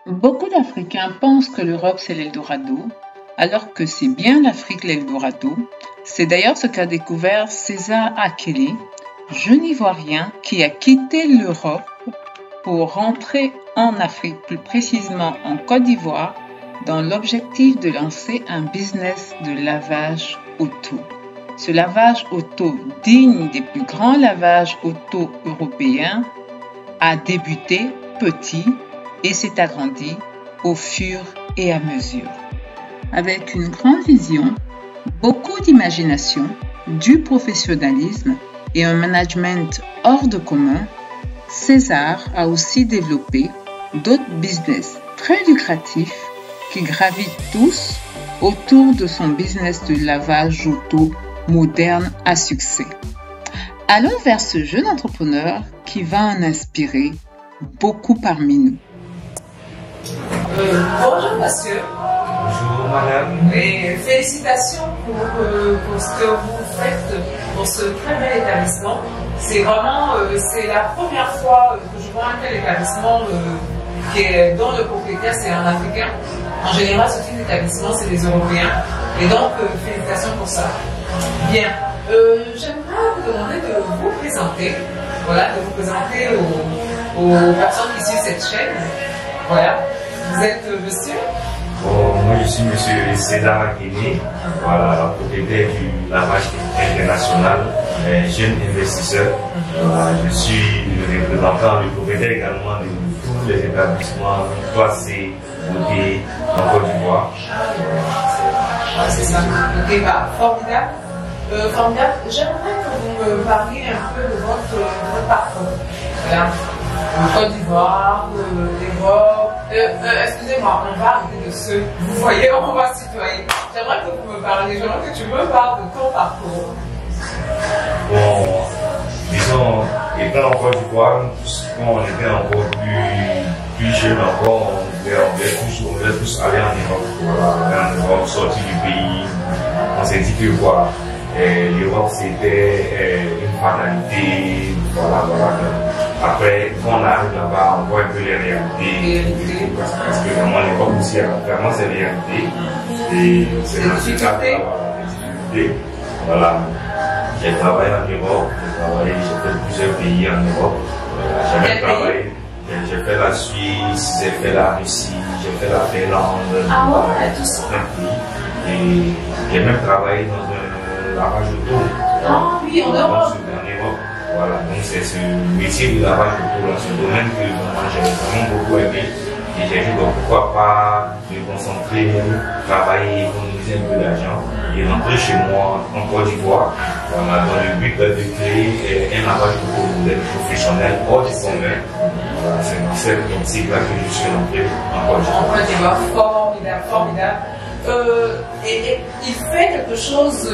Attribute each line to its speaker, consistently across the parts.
Speaker 1: Beaucoup d'Africains pensent que l'Europe c'est l'Eldorado, alors que c'est bien l'Afrique l'Eldorado. C'est d'ailleurs ce qu'a découvert César Akele, jeune Ivoirien qui a quitté l'Europe pour rentrer en Afrique, plus précisément en Côte d'Ivoire, dans l'objectif de lancer un business de lavage auto. Ce lavage auto, digne des plus grands lavages auto européens, a débuté petit et s'est agrandi au fur et à mesure. Avec une grande vision, beaucoup d'imagination, du professionnalisme et un management hors de commun, César a aussi développé d'autres business très lucratifs qui gravitent tous autour de son business de lavage auto moderne à succès. Allons vers ce jeune entrepreneur qui va en inspirer beaucoup parmi nous.
Speaker 2: Bonjour monsieur.
Speaker 3: Bonjour madame.
Speaker 2: Et félicitations pour ce que vous faites pour ce très bel établissement. C'est vraiment c'est la première fois que je vois un tel établissement dont le propriétaire c'est un Africain. En général, ce type d'établissement c'est des Européens. Et donc félicitations pour ça. Bien. J'aimerais vous demander de vous présenter, voilà, de vous présenter aux personnes qui suivent cette chaîne. Voilà. Vous êtes monsieur?
Speaker 3: Bon, moi je suis monsieur César Akele, voilà, propriétaire du lavage international, un jeune investisseur. Voilà, je suis le représentant, le propriétaire également de tous les établissements classés côté en Côte d'Ivoire.
Speaker 2: C'est ça. Ok, bah, formidable. Formidable. J'aimerais que vous me parliez un peu de votre parcours. Voilà. Côte d'Ivoire, l'Europe. Excusez-moi, on va arrêter de ce. Vous voyez, on va se tutoyer. J'aimerais que vous me parliez, j'aimerais que tu me parles de ton parcours.
Speaker 3: Bon, disons, étant en Côte d'Ivoire, quand on était encore plus jeune encore, on voulait tous aller en Europe. Voilà, en Europe, sortir du pays. On s'est dit que voilà, l'Europe c'était une fatalité. Voilà. Après, quand on arrive là-bas, on voit un peu les réalités. Parce que vraiment, l'Europe aussi a vraiment ses réalités. Et c'est dans ce cadre, les difficultés. Voilà. J'ai travaillé en Europe, j'ai fait plusieurs pays en Europe. J'ai même travaillé. J'ai fait la Suisse, j'ai fait la Russie, j'ai fait la Finlande.
Speaker 2: Ah ouais, tout ça.
Speaker 3: Et j'ai même travaillé dans un lavage auto.
Speaker 2: Ah oui, en Europe.
Speaker 3: Voilà, donc c'est ce métier de lavage auto, ce domaine que j'ai vraiment beaucoup aimé. Et j'ai dit donc pourquoi pas me concentrer, travailler, économiser un peu d'argent et rentrer chez moi en Côte d'Ivoire, voilà, dans le but de créer un lavage auto professionnel hors du commun. Voilà, c'est dans cette optique-là que je suis rentré en Côte d'Ivoire.
Speaker 2: En Côte d'Ivoire, formidable, formidable. Et il fait quelque chose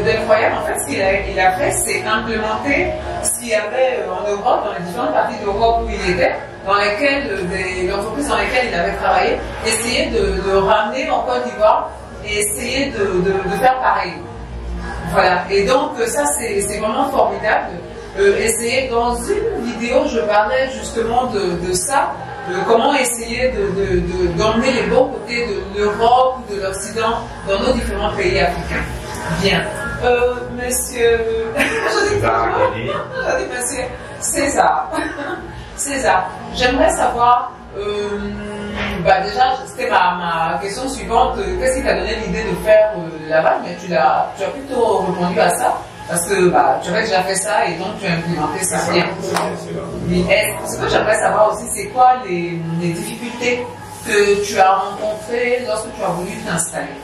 Speaker 2: d'incroyable. En fait, ce qu'il a fait, c'est implémenter ce qu'il y avait en Europe, dans les différentes parties d'Europe où il était, dans lesquelles, les entreprises dans lesquelles il avait travaillé, essayer de ramener en Côte d'Ivoire et essayer de faire pareil. Voilà. Et donc, ça, c'est vraiment formidable. Essayer, dans une vidéo, je parlais justement de ça. Comment essayer d'emmener les bons côtés de l'Europe ou de l'Occident dans nos différents pays africains. Bien. Monsieur... je dis monsieur César. César, j'aimerais savoir, déjà, c'était ma question suivante, qu'est-ce qui t'a donné l'idée de faire le lavage, mais tu as plutôt répondu à ça. Parce que tu avais déjà fait ça et donc tu as implémenté ça bien. Ce que j'aimerais savoir aussi, c'est quoi les difficultés que tu as rencontrées lorsque tu as voulu t'installer?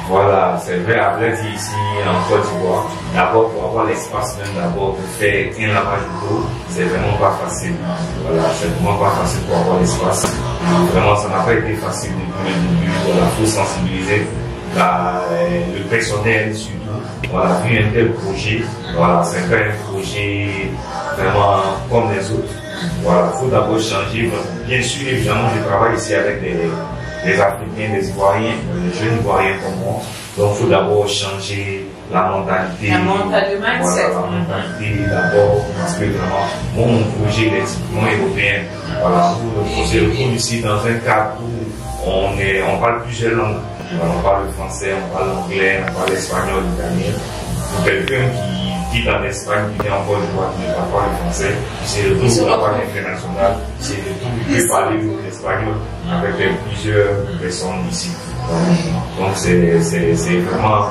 Speaker 3: Voilà, c'est vrai, à vrai dire ici en Côte d'Ivoire, d'abord pour avoir l'espace même d'abord pour faire un lavage d'eau, c'est vraiment pas facile. Voilà, c'est vraiment pas facile pour avoir l'espace. Vraiment, ça n'a pas été facile depuis le début. Voilà, il faut sensibiliser le personnel surtout. Voilà, vu un tel projet, voilà, c'est pas un projet vraiment comme les autres. Voilà, il faut d'abord changer. Bien sûr, évidemment, je travaille ici avec des Africains, des Ivoiriens, des jeunes Ivoiriens comme moi. Donc, il faut d'abord changer la mentalité.
Speaker 2: La mentalité, le mindset.
Speaker 3: Voilà, la mentalité d'abord, parce que vraiment, mon projet est typiquement européen. Voilà, on se retrouve ici dans un cadre où on parle plusieurs langues. Voilà, on parle le français, on parle l'anglais, on parle l'espagnol, l'italien. Pour quelqu'un qui quitte en Espagne, qui vient en Côte d'Ivoire, qui ne parle pas le français, qui se retrouve sur la voie internationale, c'est de tout, il peut parler l'espagnol avec plusieurs personnes ici. Donc c'est vraiment,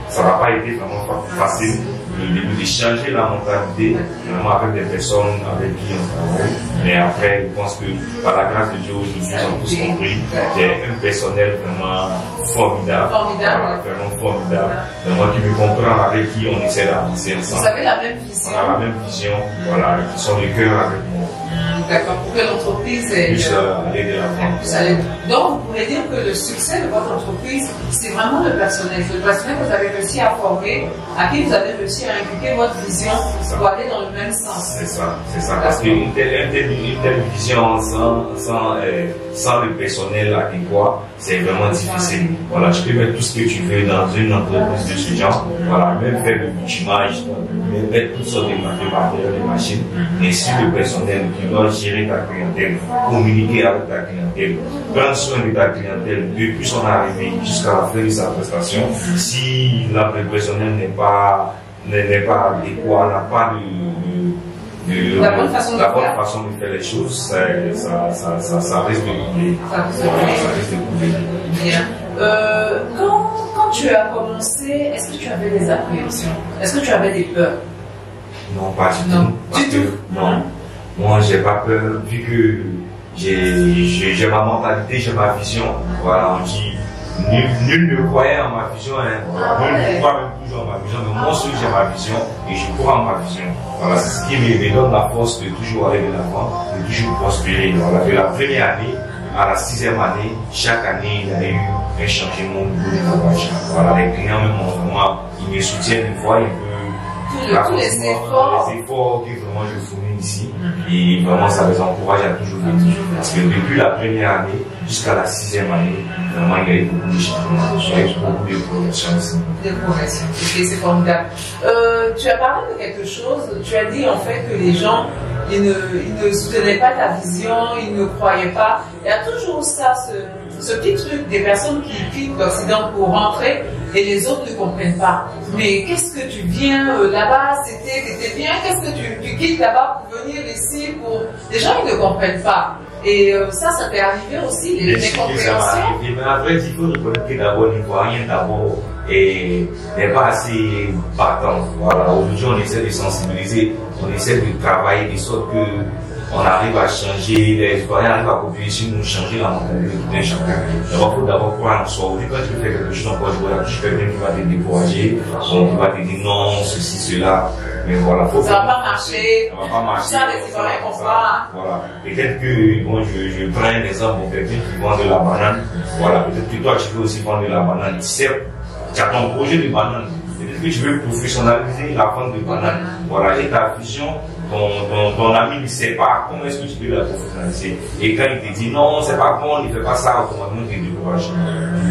Speaker 3: ça n'a pas été vraiment facile de changer la mentalité vraiment avec des personnes avec qui on travaille. Mais après, je pense que par la grâce de Dieu, aujourd'hui, ils ont tous compris qu'il y a un personnel vraiment formidable. Vraiment formidable. Vraiment qui me comprend, avec qui on essaie d'avancer ensemble.
Speaker 2: Vous avez la même vision.
Speaker 3: On a la même vision, voilà, qui sont de cœur avec moi.
Speaker 2: D'accord, pour que l'entreprise
Speaker 3: puisse aller de l'avant.
Speaker 2: Donc, vous pouvez dire que le succès de votre entreprise, c'est vraiment le personnel. C'est le personnel que vous avez réussi à former, à qui vous avez réussi à impliquer votre vision pour aller dans le même sens.
Speaker 3: C'est ça. Parce qu'une telle vision sans le personnel adéquat, c'est vraiment difficile. Voilà, tu peux mettre tout ce que tu veux dans une entreprise de ce genre. Voilà, même faire le multimage, même mettre toutes sortes de matériaux, de machines. Mais si le personnel qui doit gérer ta clientèle, communiquer avec ta clientèle, prendre soin de ta clientèle depuis son arrivée jusqu'à la fin de sa prestation, si le personnel n'est pas adéquat, n'a pas
Speaker 2: la bonne façon de
Speaker 3: faire les choses, ça risque de couler. Ça risque de couler.
Speaker 2: Bien. Quand tu as commencé, est-ce que tu avais des appréhensions? Est-ce que tu avais des peurs?
Speaker 3: Non, pas du tout. Non. Moi, j'ai pas peur, vu que j'ai ma mentalité, j'ai ma vision. Voilà, on dit, nul ne croyait en ma vision, hein. Nul ne croit même toujours en ma vision, mais moi, j'ai ma vision et je crois en ma vision. Voilà, c'est ce qui me donne la force de toujours aller de l'avant, de toujours prospérer. Voilà, de la première année à la 6e année, chaque année, il y a eu un changement au niveau de travail. Voilà, les clients, même vraiment, ils me soutiennent, ils voient un peu
Speaker 2: tous les efforts
Speaker 3: que vraiment je fournis ici. Et vraiment, ça les encourage à toujours venir. Parce que depuis la première année jusqu'à la 6e année, vraiment, il y a eu beaucoup de changements. Il y a eu beaucoup de progression aussi.
Speaker 2: De progression. Ok, c'est formidable. Tu as parlé de quelque chose. Tu as dit en fait que les gens, ils ne soutenaient pas ta vision, ils ne croyaient pas. Il y a toujours ça, ce petit truc des personnes qui quittent l'Occident pour rentrer et les autres ne comprennent pas. Mais qu'est-ce que tu viens là-bas, c'était bien, qu'est-ce que tu quittes là-bas pour venir ici pour... Les gens, ils ne comprennent pas. Et ça t'est arrivé aussi, les compréhensions.
Speaker 3: Mais après, il faut reconnaître que d'abord, l'Ivoirien, n'est pas assez battant. Voilà, aujourd'hui, on essaie de sensibiliser, on essaie de travailler de sorte que on arrive à changer, les Ivoiriens arrivent à copier sur nous, changer la mentalité de tout un chacun. D'abord, il faut d'abord croire en soi. Aujourd'hui, quand tu veux faire quelque chose en Côte d'Ivoire, tu fais quelqu'un qui va te décourager, qui va te dire non, ceci, cela. Mais voilà,
Speaker 2: ça va pas marcher.
Speaker 3: Ça va pas marcher.
Speaker 2: Ça, les Ivoiriens comprennent pas.
Speaker 3: Voilà. Peut-être que, bon, je prends un exemple pour quelqu'un qui vend de la banane. Voilà. Peut-être que toi, tu veux aussi vendre de la banane. Certes, tu as ton projet de banane. Peut-être que tu veux professionnaliser la vente de banane. Voilà. Et ta vision, ton ami ne sait pas comment est-ce que tu peux la professionnaliser. Et quand il te dit non, c'est pas bon, il ne fait pas ça, automatiquement tu te décourages.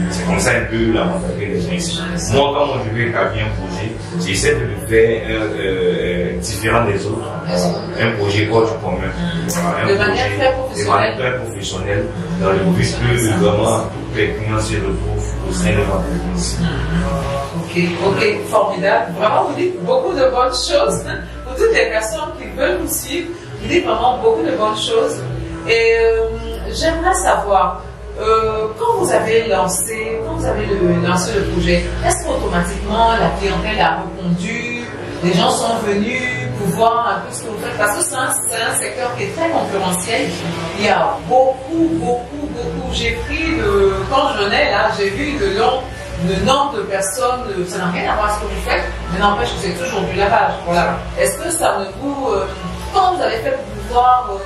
Speaker 3: C'est comme ça un peu la mentalité des gens ici. Moi, quand je veux établir un projet, j'essaie de le faire différent des autres. Un projet hors du commun.
Speaker 2: De manière
Speaker 3: très professionnelle. Dans le but que vraiment tous les clients se retrouvent au sein de l'entreprise.
Speaker 2: Ok, formidable. Vraiment, vous dites beaucoup de bonnes choses. Pour toutes les personnes qui veulent vous suivre, vous dites vraiment beaucoup de bonnes choses. Et j'aimerais savoir, quand vous avez lancé le projet, est-ce qu'automatiquement la clientèle a répondu, les gens sont venus pour voir un peu ce que vous faites? Parce que c'est un secteur qui est très concurrentiel. Il y a beaucoup. J'ai pris quand je venais là, j'ai vu le nombre de personnes, ça n'a rien à voir avec ce que vous faites, mais n'empêche que c'est toujours du lavage. Voilà. Est-ce que ça ne vous... quand vous avez fait pour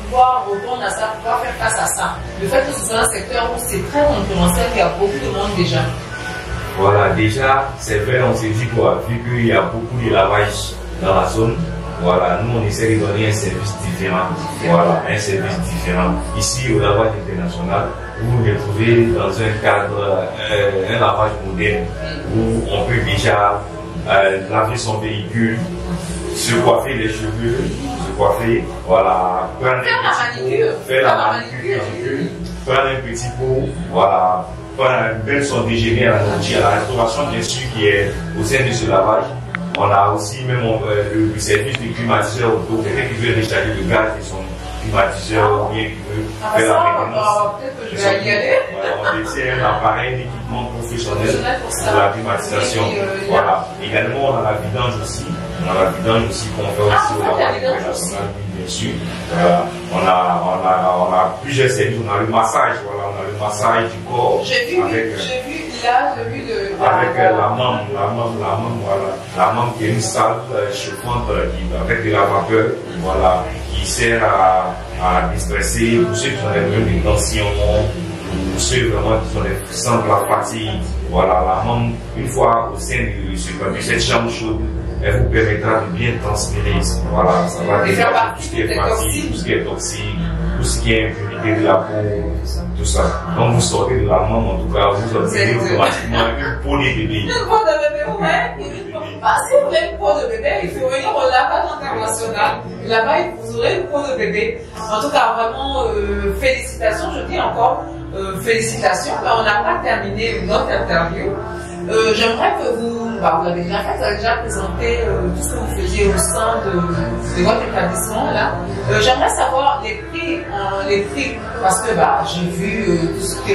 Speaker 2: pouvoir répondre à ça, pouvoir faire face à ça, le fait que ce soit un secteur où c'est très concurrentiel, il y a beaucoup de monde déjà.
Speaker 3: Voilà, déjà, c'est vrai, on s'est dit quoi, vu qu'il y a beaucoup de lavage dans la zone, voilà, nous on essaie de donner un service différent. Voilà, un service différent. Ici, au lavage international, vous vous retrouvez dans un cadre, un lavage moderne, où on peut déjà laver son véhicule, se coiffer les cheveux, se coiffer, voilà, prendre un petit pot, faire la manicure, prendre un petit pot, voilà, prendre une belle son déjeuner à la restauration, bien sûr, qui est au sein de ce lavage. On a aussi même le service de climatiseur auto, quelqu'un qui veut recharger le gaz et son climatiseur ou bien qui veut faire la maintenance.
Speaker 2: Peut-être que je vais y aller.
Speaker 3: On détient un appareil, un équipement professionnel pour la climatisation. Voilà. Également, on a la vidange aussi. On a la vidange aussi qu'on fait aussi au lavage international, bien sûr. On a plusieurs services. On a le massage, voilà. On a le massage du corps.
Speaker 2: J'ai vu
Speaker 3: avec la membre, voilà. La membre qui est une salle chauffante avec de la vapeur, voilà, qui sert à déstresser pour ceux qui ont des problèmes de tension, pour ceux vraiment qui ont des frissons de la fatigue. Voilà, la membre, une fois au sein de cette chambre chaude, elle vous permettra de bien transpirer. Voilà, ça va dégager tout ce qui est fatigue, tout ce qui est toxique, tout ce qui est impunité de la peau, tout ça. Quand vous sortez de la membre, en tout cas, vous obtenez automatiquement une peau de bébé.
Speaker 2: Une peau de bébé, ouais. Si vous voulez une peau de bébé, il faut venir au lavage international. Là-bas, vous aurez une peau de bébé. En tout cas, vraiment, félicitations, je dis encore félicitations. Mais on n'a pas terminé notre interview. J'aimerais que vous avez déjà fait, vous avez déjà présenté tout ce que vous faisiez au sein de votre établissement là. J'aimerais savoir les prix, parce que j'ai vu tout ce que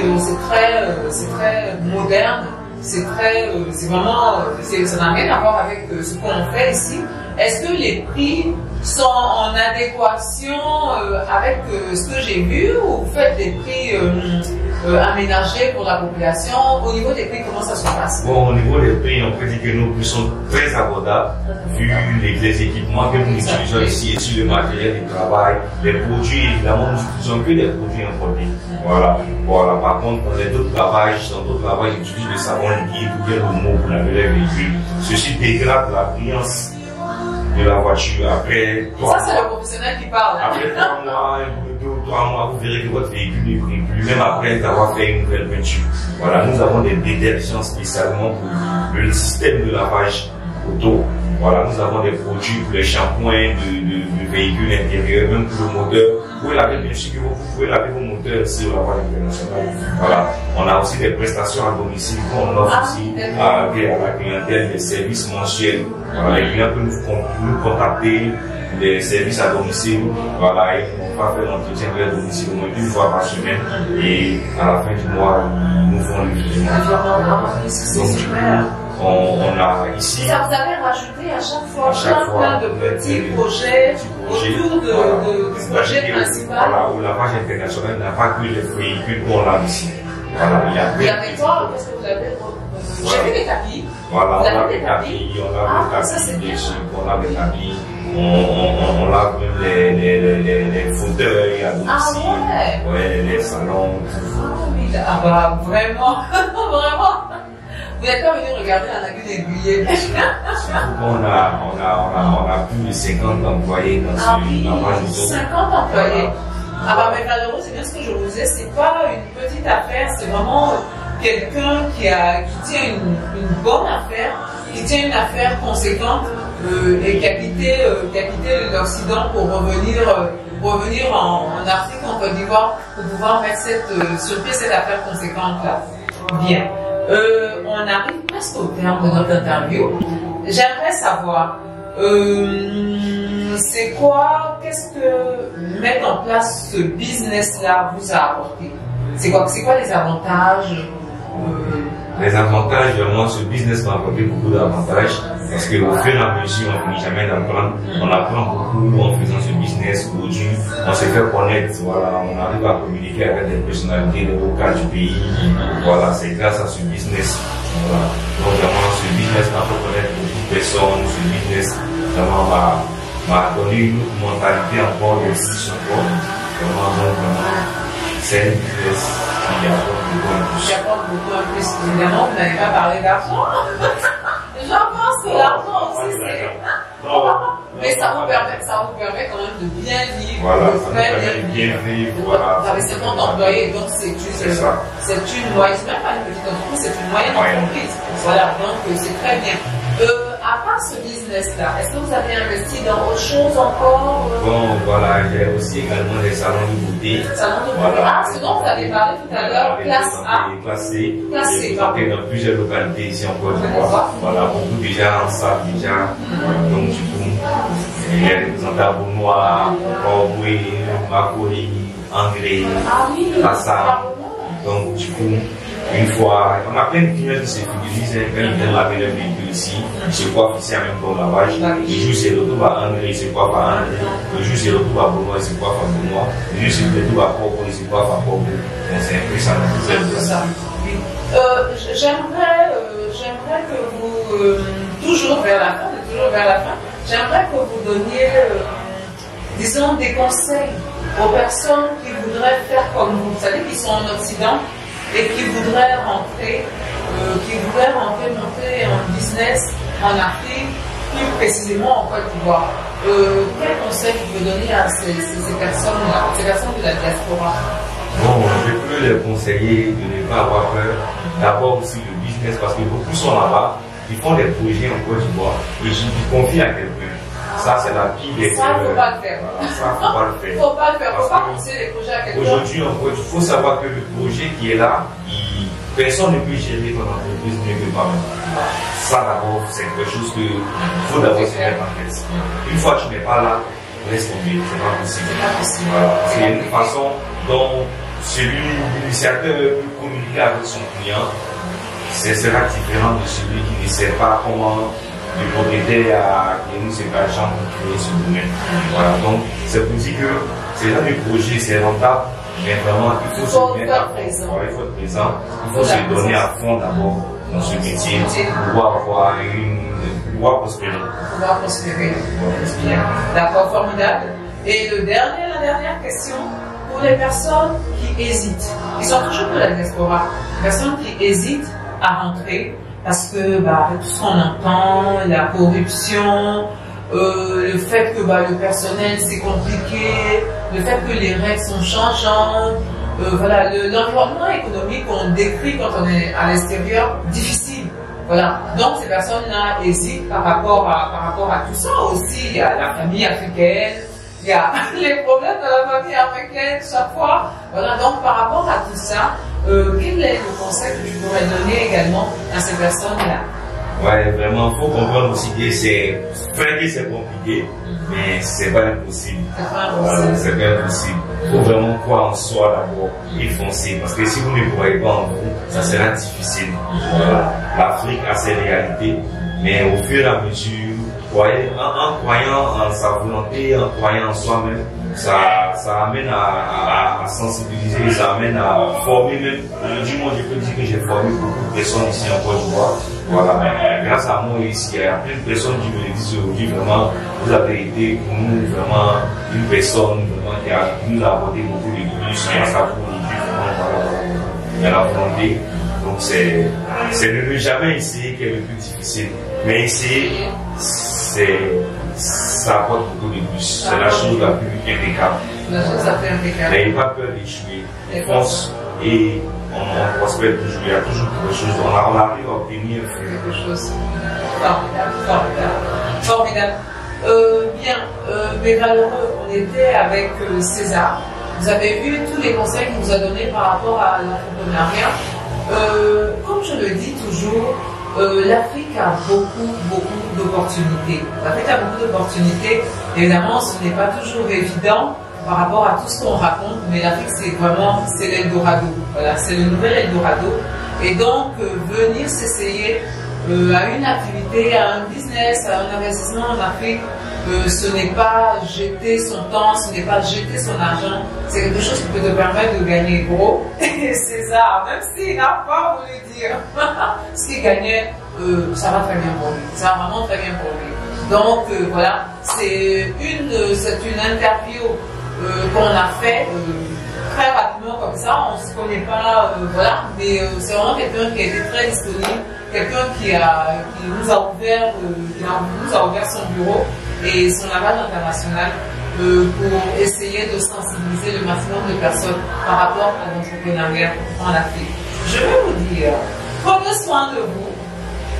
Speaker 2: c'est très moderne, c'est vraiment, ça n'a rien à voir avec ce qu'on fait ici. Est-ce que les prix sont en adéquation avec ce que j'ai vu, ou vous faites des prix aménagés pour la population? Au niveau des prix, comment ça se passe?
Speaker 3: Bon, au niveau des prix, on peut dire que nos prix sont très abordables, vu les équipements que nous utilisons ici, et sur le matériel de travail, les produits, évidemment, nous n'utilisons que des produits importés. Voilà. Par contre, dans d'autres lavages, j'utilise le savon liquide ou bien le mot pour laver les véhicules. Ceci dégrade la brillance de la voiture après 3
Speaker 2: mois. Ça, c'est le professionnel qui parle.
Speaker 3: Après 3 mois, vous verrez que votre véhicule ne brille plus, même après avoir fait une nouvelle peinture. Voilà, nous avons des détergents spécialement pour le système de lavage auto. Voilà, nous avons des produits pour les shampoings de véhicules intérieurs, même pour le moteur. Vous pouvez laver, bien sûr, vous pouvez laver vos moteurs aussi au lavage international. Voilà, on a aussi des prestations à domicile qu'on offre aussi à la clientèle, des services mensuels. Voilà, les clients peuvent nous contacter, des services à domicile. Voilà, et on va faire l'entretien de leur domicile au moins une fois par semaine. Et à la fin du mois, nous faisons le jugement.
Speaker 2: C'est super.
Speaker 3: On a ici.
Speaker 2: Ça, vous avez rajouté à chaque fois plein de petits projets autour du projet principal.
Speaker 3: Voilà, au lavage international, il n'y a pas que les véhicules qu'on lave ici. Voilà, il y a
Speaker 2: vous avez quoi? Parce que vous avez. J'ai vu des tapis.
Speaker 3: Voilà, on lave des tapis, on lave des tapis, bien sûr, on lave des tapis. On lave même les fauteuils à domicile, les salons.
Speaker 2: Vraiment, vraiment. Vous n'êtes pas venu regarder la lagune aiguillée.
Speaker 3: On a plus de 50 employés dans ce lavage.
Speaker 2: 50 employés. Mais malheureusement, c'est bien ce que je vous disais, c'est pas une petite affaire, c'est vraiment quelqu'un qui tient une bonne affaire, qui tient une affaire conséquente et qui a quitté l'Occident pour revenir en Afrique, en Côte d'Ivoire, pour pouvoir mettre sur pied cette affaire conséquente-là. Bien. On arrive presque au terme de notre interview. J'aimerais savoir, qu'est-ce que mettre en place ce business-là vous a apporté? C'est quoi les avantages?
Speaker 3: Les avantages, vraiment, ce business m'a apporté beaucoup d'avantages, parce qu'au fur et à mesure, on ne finit jamais d'apprendre. On apprend beaucoup en faisant ce business produit, on se fait connaître, voilà, on arrive à communiquer avec des personnalités locales du pays. Voilà, c'est grâce à ce business. Voilà. Donc vraiment, ce business m'a fait connaître beaucoup de personnes, ce business vraiment m'a donné une autre mentalité encore de 6 encore. Vraiment, c'est un business qui apporte beaucoup en plus.
Speaker 2: Qui apporte beaucoup en plus. Évidemment, vous n'avez pas parlé d'argent. J'en pense que l'argent aussi, c'est. Mais ça vous permet quand même de bien vivre.
Speaker 3: Voilà, ça vous permet de bien vivre.
Speaker 2: Vous avez 50 employés, donc c'est une moyenne, même pas une petite entreprise, c'est une moyenne entreprise. Voilà, donc c'est très bien. part ce business-là, est-ce que vous avez investi dans autre chose encore?
Speaker 3: Bon, voilà, j'ai aussi également des salons de beauté.
Speaker 2: Salons de beauté.
Speaker 3: Voilà.
Speaker 2: Ah, ce dont vous avez parlé tout à l'heure, classe A.
Speaker 3: Classe C.
Speaker 2: Classé,
Speaker 3: J'ai dans plusieurs localités ici en Côte d'Ivoire. Voilà, beaucoup déjà en savent déjà. Donc, du coup, il y a des représentants à Beaunois, Corbeil, Macori, Anglais, Lassa. Donc, du coup, une fois, on a plein de clients qui se fidélisent quand ils viennent laver leur véhicule ici, ils se coiffent ici en même temps lavage. Le jour c'est retour à André, ils se coiffent à André. Le jour c'est retour à Beaunois, ils se coiffent à Beaunois. Le jour c'est retour à Corbeau, ils se coiffent à Corbeau. Donc c'est un peu ça.
Speaker 2: C'est un peu ça. J'aimerais que vous, toujours vers la fin, j'aimerais que vous donniez, disons, des conseils aux personnes qui voudraient faire comme vous. Vous savez, qui sont en Occident et qui voudraient rentrer, monter un business en Afrique, plus précisément en Côte d'Ivoire. Quel conseil vous pouvez donner à ces personnes-là, ces personnes de la diaspora?
Speaker 3: Bon, je peux les conseiller de ne pas avoir peur. D'abord aussi le business, parce que beaucoup sont là-bas, ils font des projets en Côte d'Ivoire et ils confient à quelqu'un. Ça, c'est la pire des
Speaker 2: Ça, il ne faut pas le faire.
Speaker 3: Ça, il ne faut pas le faire.
Speaker 2: Il ne faut pas le faire. Il ne faut pas confier les projets à quelqu'un.
Speaker 3: Aujourd'hui, il faut savoir que le projet qui est là, personne ne peut gérer ton entreprise mieux que toi-même. Ça, d'abord, c'est quelque chose qu'il faut d'abord se mettre en tête. Une fois que tu n'es pas là, laisse tomber. C'est pas possible. Voilà. C'est une façon dont l'initiateur peut communiquer avec son client. Ce sera différent de celui qui ne sait pas comment le propriétaire a gagné ses argent pour créer ce domaine. Voilà, donc c'est pour dire que c'est là le projet, c'est rentable, mais vraiment il faut se mettre à fond. Il faut être présent, il faut se donner à fond d'abord dans ce métier pour pouvoir prospérer.
Speaker 2: Pouvoir prospérer. Bien. D'accord, formidable. Et la dernière question, pour les personnes qui hésitent, qui sont toujours de la diaspora, les personnes qui hésitent à rentrer, parce que avec tout ce qu'on entend, la corruption, le fait que le personnel c'est compliqué, le fait que les règles sont changeantes, voilà, l'environnement économique qu'on décrit quand on est à l'extérieur, difficile. Voilà. Donc ces personnes-là hésitent par rapport à tout ça aussi. Il y a la famille africaine, il y a les problèmes de la famille africaine chaque fois. Voilà. Donc par rapport à tout ça, quel est le conseil que tu pourrais donner également à ces personnes-là?
Speaker 3: Ouais, vraiment, il faut comprendre aussi que c'est compliqué, mais c'est pas impossible. C'est pas impossible. Il faut vraiment croire en soi d'abord et foncer. Parce que si vous ne croyez pas en vous, ça sera difficile. L'Afrique a ses réalités, mais au fur et à mesure, en croyant en sa volonté, en croyant en soi-même, ça amène à sensibiliser, ça amène à former même. Du moins, je peux dire que j'ai formé beaucoup de personnes ici en Côte d'Ivoire. Voilà. Grâce à moi ici, il y a plein de personnes qui me disent aujourd'hui vraiment, vous avez été pour nous vraiment une personne vraiment qui nous a apporté beaucoup de plus grâce à vous aujourd'hui, vraiment, il y a la volonté. Donc c'est de ne jamais essayer qui est le plus difficile. Mais essayer, ça apporte beaucoup de plus. C'est la chose la plus impeccable.
Speaker 2: La chose la plus impeccable.
Speaker 3: N'ayez pas peur d'échouer. Fonce et on prospère toujours. Il y a toujours quelque chose. On arrive à obtenir
Speaker 2: quelque chose. Formidable. Bien, mes valeureux, on était avec César. Vous avez vu tous les conseils qu'il nous a donnés par rapport à l'entrepreneuriat. Comme je le dis toujours, l'Afrique a beaucoup d'opportunités. L'Afrique a beaucoup d'opportunités. Évidemment, ce n'est pas toujours évident par rapport à tout ce qu'on raconte, mais l'Afrique, c'est l'Eldorado. Voilà, c'est le nouvel Eldorado. Et donc, venir s'essayer à une activité, à un business, à un investissement en Afrique, ce n'est pas jeter son temps, ce n'est pas jeter son argent, c'est quelque chose qui peut te permettre de gagner gros. Et César, même s'il n'a pas voulu dire ce qu'il gagnait, ça va très bien pour lui, ça va vraiment très bien pour lui. Donc voilà, c'est une interview qu'on a fait très rapidement comme ça, on ne se connaît pas, voilà, mais c'est vraiment quelqu'un qui a été très disponible, quelqu'un qui nous a ouvert son bureau et son aval international pour essayer de sensibiliser le maximum de personnes par rapport à l'entrepreneuriat en Afrique. Je vais vous dire, prenez soin de vous,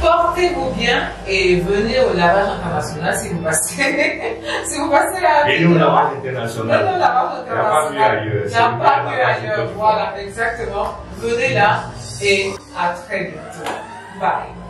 Speaker 2: Portez-vous bien et venez au lavage international si vous passez. Si vous passez à.
Speaker 3: Et nous, au lavage international.
Speaker 2: Venez au lavage international.
Speaker 3: Il n'y a pas mieux ailleurs.
Speaker 2: Il n'y a pas mieux ailleurs. Voilà, exactement. Venez là et à très bientôt. Bye.